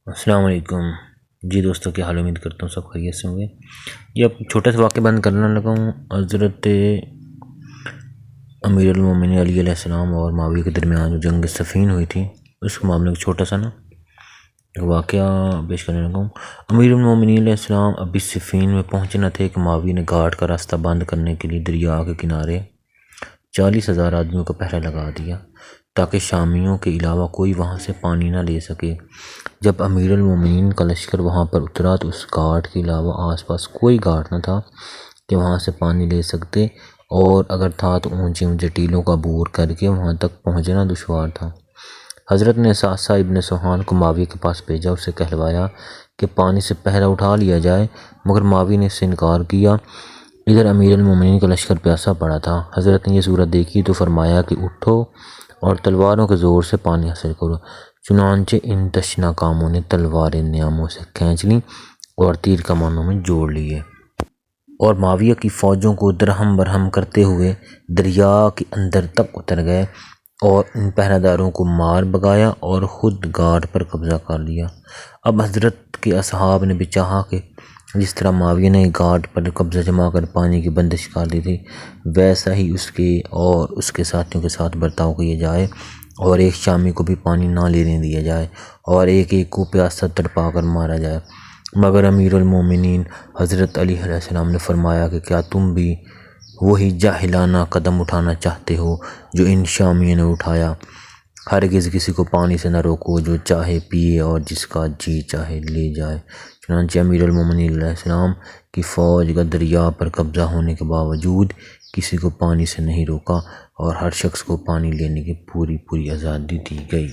السلام علیکم جی دوستوں، کیا حال؟ امید کرتا ہوں سب خیریت سے ہوں گے۔ یہ اب چھوٹا سا واقعہ بیان کرنے لگا ہوں۔ حضرت امیر المومنین علی علیہ السلام اور معاویہ کے درمیان جو جنگ صفین ہوئی تھی، اس کے معاملے میں چھوٹا سا واقعہ پیش کرنے لگا ہوں۔ امیر المومنین علیہ السلام ابھی صفین میں پہنچے نہ تھے کہ معاویہ نے گھاٹ کا راستہ بند کرنے کے لیے دریا کے کنارے 40,000 آدمیوں کا پہرہ لگا دیا تاکہ شامیوں کے علاوہ کوئی وہاں سے پانی نہ لے سکے۔ جب امیر المومنین کا لشکر وہاں پر اترا تو اس گھاٹ کے علاوہ آس پاس کوئی گھاٹ نہ تھا کہ وہاں سے پانی لے سکتے، اور اگر تھا تو اونچے اونچے ٹیلوں کا عبور کر کے وہاں تک پہنچنا دشوار تھا۔ حضرت نے ساسا ابن سوہان کو معاویہ کے پاس بھیجا، اسے کہلوایا کہ پانی سے پہرہ اٹھا لیا جائے، مگر معاویہ نے اس سے انکار کیا۔ ادھر امیر المومنین کا لشکر پیاسا پڑا تھا۔ حضرت نے یہ صورت دیکھی تو فرمایا کہ اٹھو اور تلواروں کے زور سے پانی حاصل کرو۔ چنانچہ ان تشنہ کاموں نے تلواریں نیاموں سے کھینچ لیں اور تیر کمانوں میں جوڑ لیے، اور معاویہ کی فوجوں کو درہم برہم کرتے ہوئے دریا کے اندر تک اتر گئے اور ان پہرہ داروں کو مار بھگایا اور خود گھاٹ پر قبضہ کر لیا۔ اب حضرت کے اصحاب نے بھی چاہا کہ جس طرح معاویہ نے گھاٹ پر قبضہ جما کر پانی کی بندش کر دی تھی، ویسا ہی اس کے اور اس کے ساتھیوں کے ساتھ برتاؤ کیا جائے، اور ایک شامی کو بھی پانی نہ لینے دیا جائے، اور ایک ایک کو پیاسا تڑپا کر مارا جائے۔ مگر امیر المومنین حضرت علی علیہ السلام نے فرمایا کہ کیا تم بھی وہی جاہلانہ قدم اٹھانا چاہتے ہو جو ان شامیوں نے اٹھایا؟ ہرگز کسی کو پانی سے نہ روکو، جو چاہے پیے اور جس کا جی چاہے لے جائے۔ چنانچہ امیر المومنین علیہ السلام کی فوج کا دریا پر قبضہ ہونے کے باوجود کسی کو پانی سے نہیں روکا، اور ہر شخص کو پانی لینے کی پوری آزادی دی گئی۔